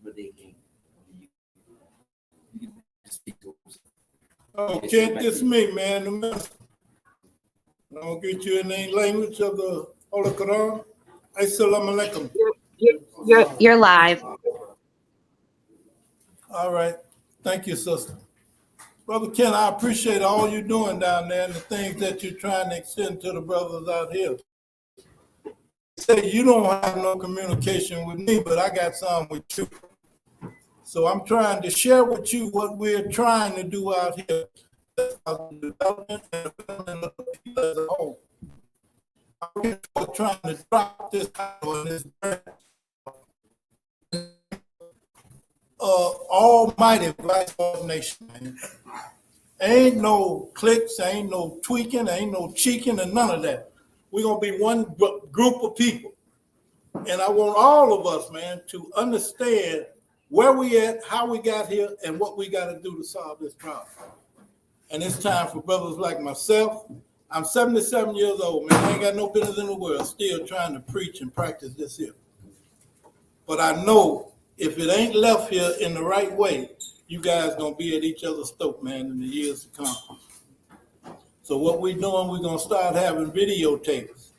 but they can't. You can speak to them. Oh, kid, this me, man. The minister. I'll get you in the language of the Holy Quran. Assalamu alaikum. You're live. All right. Thank you, sister. Brother Ken, I appreciate all you're doing down there and the things that you're trying to extend to the brothers out here. Say you don't have no communication with me, but I got some with you. So I'm trying to share with you what we're trying to do out here. The development and the development of the people as a whole. I'm trying to drop this out on this branch. Almighty black nation, man. Ain't no clicks, ain't no tweaking, ain't no cheeking, and none of that. We're gonna be one group of people. And I want all of us, man, to understand where we at, how we got here, and what we gotta do to solve this problem. And it's time for brothers like myself. I'm 77 years old, man. I ain't got no business in the world, still trying to preach and practice this here. But I know if it ain't left here in the right way, you guys gonna be at each other's throat, man, in the years to come. So what we're doing, we're gonna start having videotapes.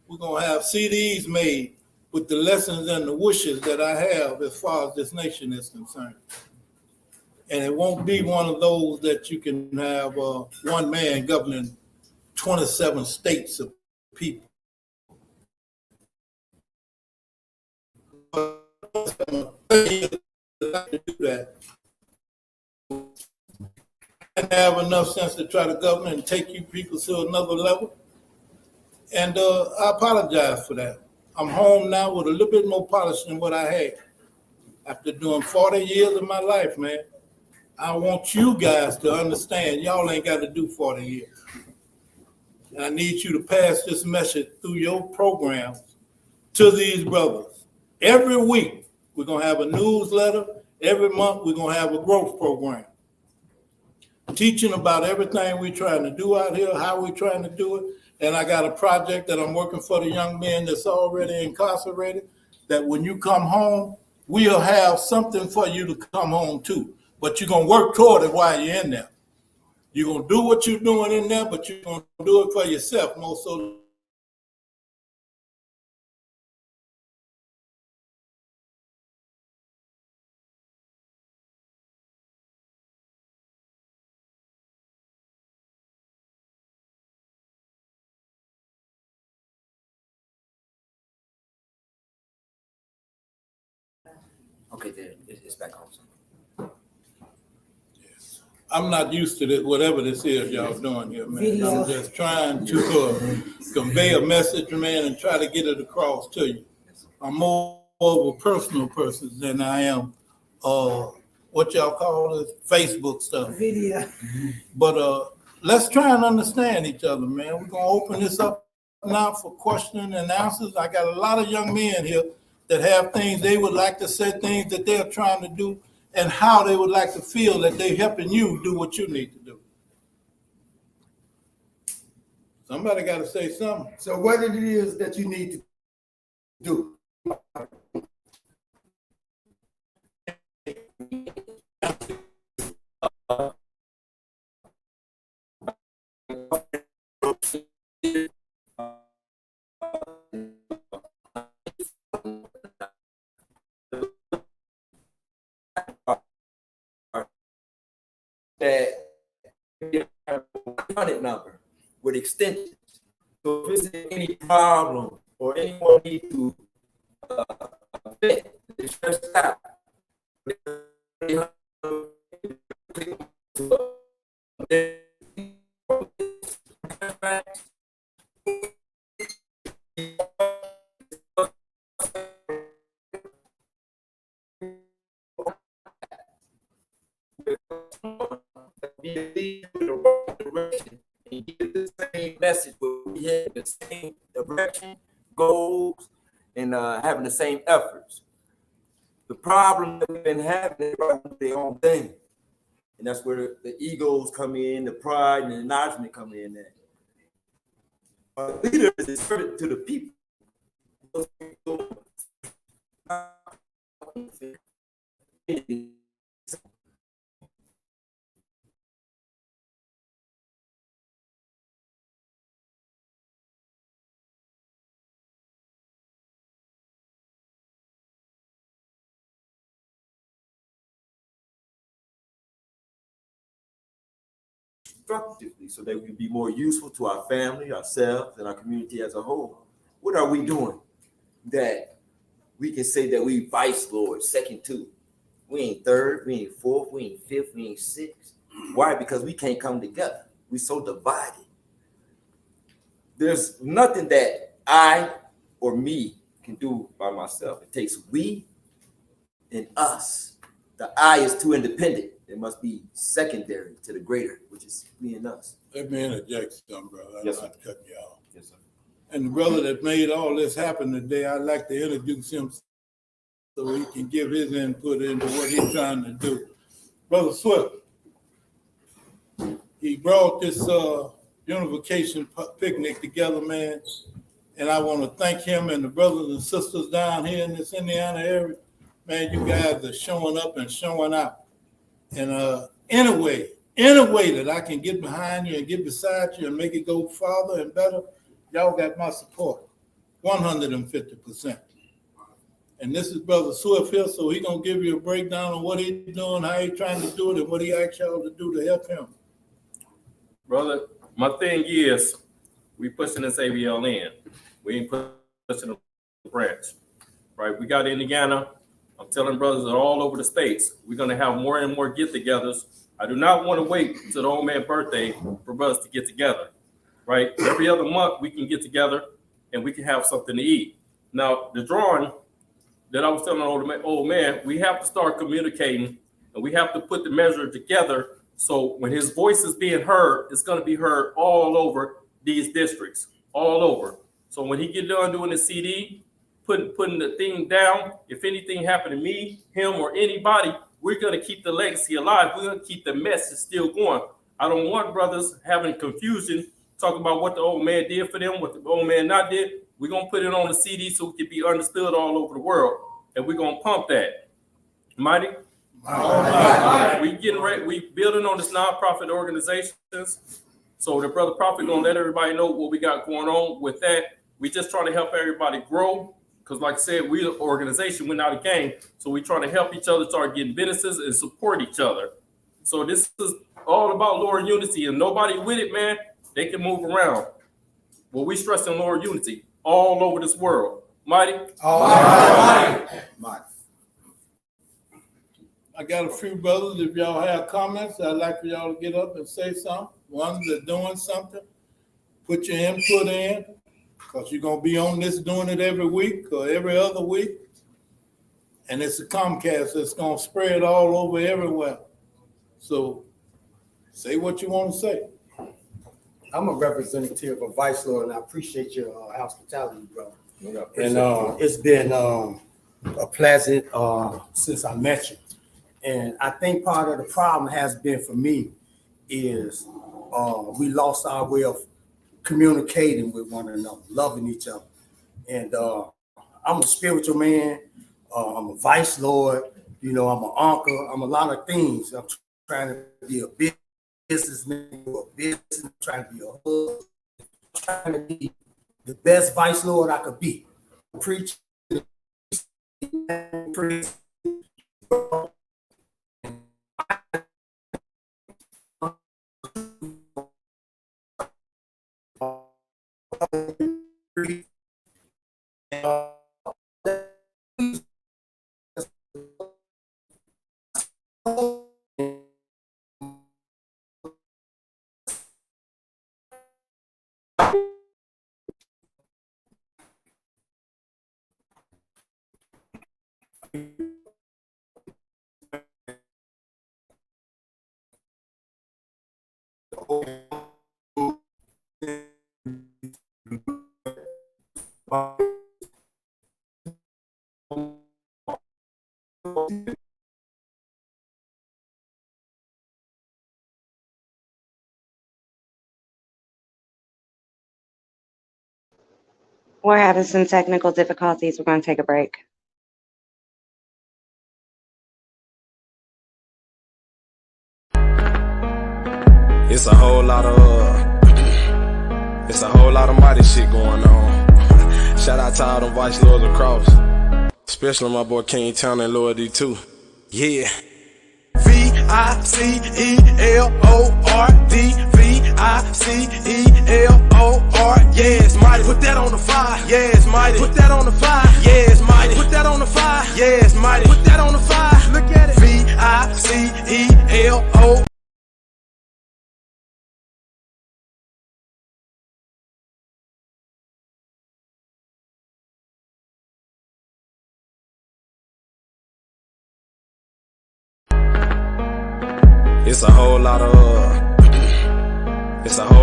We're gonna have CDs made with the lessons and the wishes that I have as far as this nation is concerned. And it won't be one of those that you can have one man governing 27 states of people. To do that and have enough sense to try to govern and take you people to another level. And I apologize for that. I'm home now with a little bit more polish than what I had after doing 40 years of my life, man. I want you guys to understand y'all ain't got to do 40 years. And I need you to pass this message through your programs to these brothers. Every week, we're going to have a newsletter. Every month, we're going to have a growth program. Teaching about everything we're trying to do out here, how we're trying to do it. And I got a project that I'm working for the young men that's already incarcerated, that when you come home, we'll have something for you to come home to. But you're going to work toward it while you're in there. You're going to do what you're doing in there, but you're going to do it for yourself more so. Okay, then it's back on. I'm not used to this, whatever this is y'all doing here, man. I'm just trying to convey a message, man, and try to get it across to you. I'm more of a personal person than I am what y'all call it, Facebook stuff. Video. But let's try and understand each other, man. We're gonna open this up now for questions and answers. I got a lot of young men here that have things they would like to say, things that they're trying to do, and how they would like to feel that they're helping you do what you need to do. Somebody got to say something. So what it is that you need to do? That you have a 100 number with extensions. So if there's any problem or anyone need to vet, it's first out. And get the same message, but we have the same direction, goals, and having the same efforts. The problem that we've been having is their own thing, and that's where the egos come in, the pride and the acknowledgement come in. There, our leaders is servant to the people. Constructively so that we can be more useful to our family, ourselves, and our community as a whole. What are we doing that we can say that we vice lord, second to? We ain't third, we ain't fourth, we ain't fifth, we ain't sixth. Why? Because we can't come together. We so divided. There's nothing that I or me can do by myself. It takes we and us. The I is too independent. It must be secondary to the greater, which is me and us. Let me interject something, brother. Yes, I'm sir. not cutting you off. Yes, sir. And the brother that made all this happen today, I'd like to introduce him so he can give his input into what he's trying to do. Brother Swift, he brought this unification picnic together, man. And I want to thank him and the brothers and sisters down here in this Indiana area. Man, you guys are showing up and showing out. And in a way that I can get behind you and get beside you and make it go farther and better, y'all got my support, 150%. And this is Brother Swift here, so he's going to give you a breakdown on what he's doing, how he's trying to do it, and what he asked y'all to do to help him. Brother, my thing is, we pushing this AVLN. We ain't pushing the branch, right? We got Indiana. I'm telling brothers that all over the states, we're going to have more and more get-togethers. I do not want to wait till the old man's birthday for brothers to get together, right? Every other month, we can get together and we can have something to eat. Now, the drawing that I was telling the old man, we have to start communicating and we have to put the measure together so when his voice is being heard, it's going to be heard all over these districts, all over. So when he get done doing the CD, putting the thing down, if anything happened to me, him, or anybody, we're going to keep the legacy alive. We're going to keep the message still going. I don't want brothers having confusion, talking about what the old man did for them, what the old man not did. We're going to put it on the CD so it can be understood all over the world. And we're going to pump that. Mighty? We getting ready. We building on this nonprofit organizations. So the brother prophet going to let everybody know what we got going on with that. We just trying to help everybody grow. Because like I said, we're an organization, we're not a gang. So we're trying to help each other start getting businesses and support each other. So this is all about Lord unity. And nobody with it, man, they can move around. Well, we stressing Lord unity all over this world. Mighty? Mighty. I got a few brothers. If y'all have comments, I'd like for y'all to get up and say something. Ones that doing something, put your input in. Because you're going to be on this doing it every week or every other week. And it's a Comcast that's going to spread all over everywhere. So say what you want to say. I'm a representative of Vice Lord, and I appreciate your hospitality, bro. And it's been a pleasant since I met you. And I think part of the problem has been for me is we lost our way of communicating with one another, loving each other. And I'm a spiritual man. I'm a vice lord. You know, I'm an uncle. I'm a lot of things. I'm trying to be a businessman, trying to be a husband, trying to be the best vice lord I could be. Preach. We're having some technical difficulties. We're going to take a break. It's a whole lot of mighty shit going on. Shout out to all them vice lords across, especially my boy King Town and Lord D2. Yeah. VICELORD, VICELOR, yes, mighty. Put that on the fire, yes, mighty. Put that on the fire, yes, mighty. Put that on the fire, yes, mighty. Put that on the fire, look at it. VICELOR. It's a whole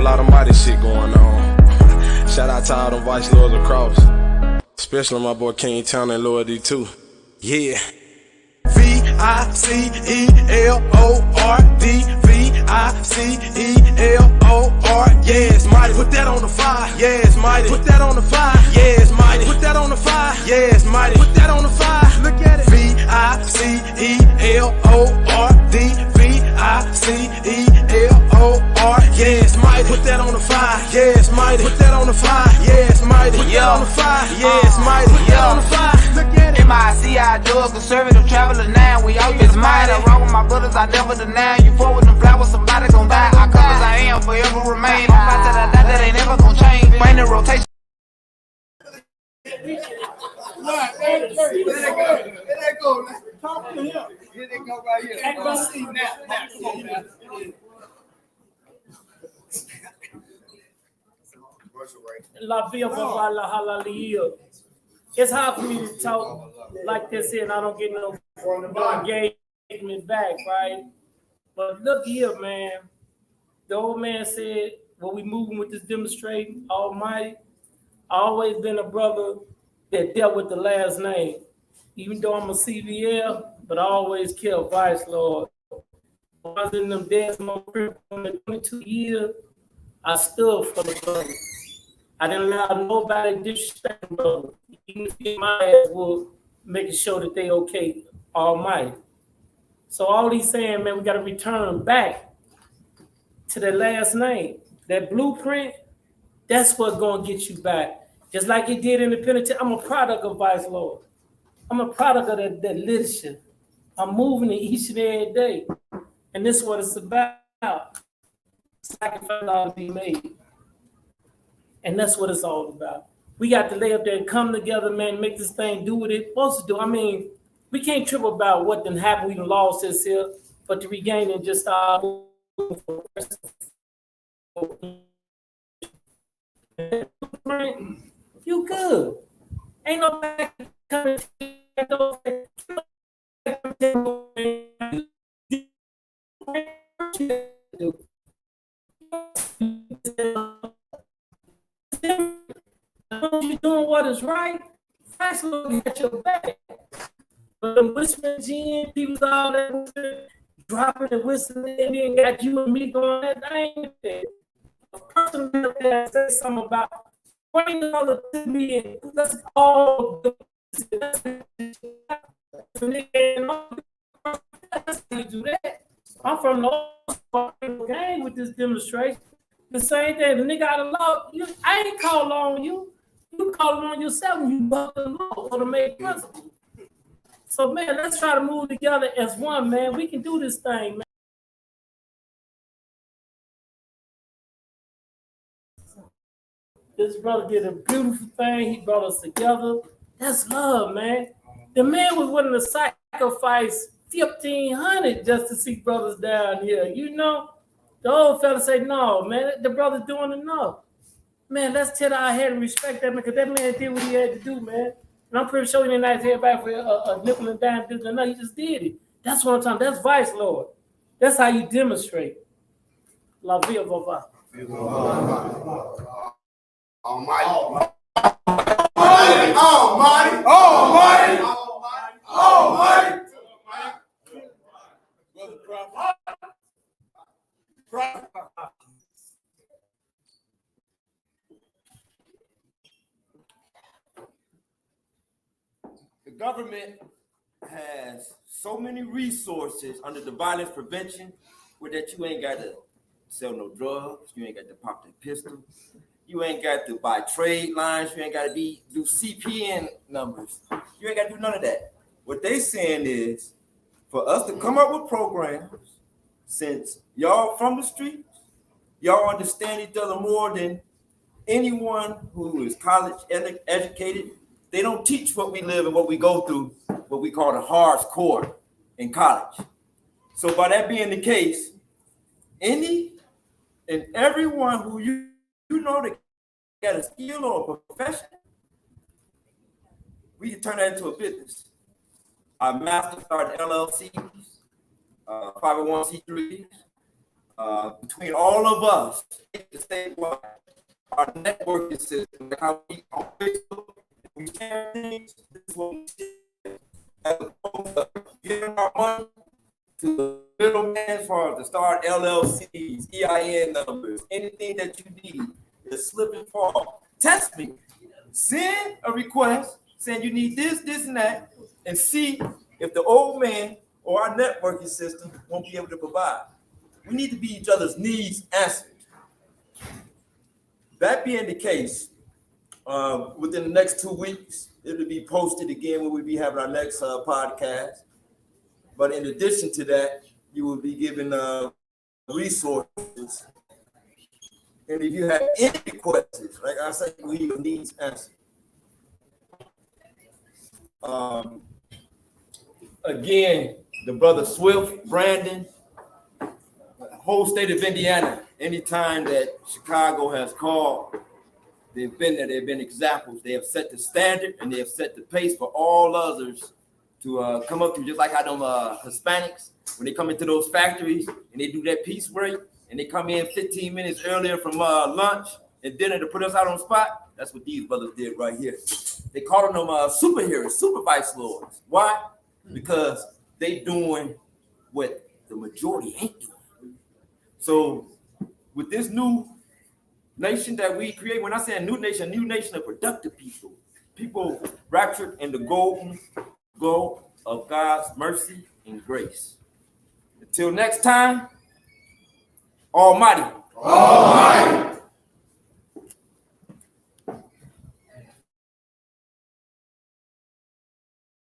lot of mighty shit going on. Shout out to all them vice lords across, especially my boy King Town and Lord D2. Yeah. VICELORD, VICELOR, yes, mighty. Put that on the fire, yes, mighty. Put that on the fire, yes, mighty. Put that on the fire, yes, mighty. Put that on the fire, look at it. VICELORD, VICELOR, yes, mighty. Put that on the fire, yes, mighty. Put that on the fire, yes, mighty. Put that on the fire, yes, mighty. Put that on the fire, look at it. MICI dog, conservative traveler now. We all is mighty. I roll with my brothers, I never deny. You fall with them flowers, somebody gon' die. I come as I am, forever remain. I'm about to die, that ain't never gon' change. Brain in rotation. Let it go. Talk to him. Let it go right here. Now, come on, man. La Via Bavala Hallelujah. It's hard for me to talk like this here and I don't get no engagement back, right? But look here, man. The old man said, when we moving with this demonstrating, Almighty, I always been a brother that dealt with the last name. Even though I'm a CVL, but I always kept Vice Lord. When I was in them days, my crib for 22 years, I stood for the brother. I didn't allow nobody to disrespect the brother. Even if my ass was making sure that they okay, Almighty. So all he's saying, man, we got to return back to that last name. That blueprint, that's what's going to get you back. Just like it did in the penitentiary. I'm a product of Vice Lord. I'm a product of that leadership. I'm moving it each and every day. And this is what it's about. Sacrifice ought to be made. And that's what it's all about. We got to lay up there and come together, man, make this thing do what it's supposed to do. I mean, we can't trip about what done happened. We done lost this here, but to regain it just moving forward. You good. Ain't nobody coming to you. You're doing what is right, that's looking at your back. But the whispering gin, people all that dropping and whistling, and then got you and me going, that ain't it. A person that say something about bring all the to me and let's all do that. I'm from the game with this demonstration. The same thing, the nigga out of law, I ain't call on you. You call on yourself when you buck the law or to make principle. So, man, let's try to move together as one, man. We can do this thing, man. This brother did a beautiful thing. He brought us together. That's love, man. The man was willing to sacrifice $1,500 just to see brothers down here. You know, the old fella say, no, man, the brother's doing enough. Man, let's tell our head and respect that man, because that man did what he had to do, man. And I'm pretty sure he didn't ask everybody for a nickel and dime. No, he just did it. That's what I'm talking about. That's Vice Lord. That's how you demonstrate. La Via Vava. Almighty. Almighty. Almighty. Almighty. Almighty. The government has so many resources under the violence prevention where that you ain't got to sell no drugs. You ain't got to pop the pistol. You ain't got to buy trade lines. You ain't got to do CPN numbers. You ain't got to do none of that. What they saying is for us to come up with programs, since y'all from the streets, y'all understand each other more than anyone who is college educated. They don't teach what we live and what we go through, what we call the hard core in college. So by that being the case, any and everyone who you know that got a skill or a profession, we can turn that into a business. Our master started LLCs, 501c3s. Between all of us, the statewide, our networking system, like how we on Facebook, we share things. This is what we share. As opposed to giving our money to the middleman as far as to start LLCs, EIN numbers, anything that you need is slip and fall. Test me. Send a request saying you need this, this, and that, and see if the old man or our networking system won't be able to provide. We need to be each other's needs answered. That being the case, within the next 2 weeks, it'll be posted again when we'll be having our next podcast. But in addition to that, you will be given resources. And if you have any questions, like I said, we need your needs answered. Again, the brother Swift, Brandon, whole state of Indiana, anytime that Chicago has called, they've been there, they've been examples. They have set the standard and they have set the pace for all others to come up to, just like how them Hispanics, when they come into those factories and they do that peace break and they come in 15 minutes earlier from lunch and dinner to put us out on the spot. That's what these brothers did right here. They called them superheroes, super vice lords. Why? Because they doing what the majority ain't doing. So with this new nation that we create, when I say a new nation of productive people, people raptured in the golden goal of God's mercy and grace. Until next time, Almighty.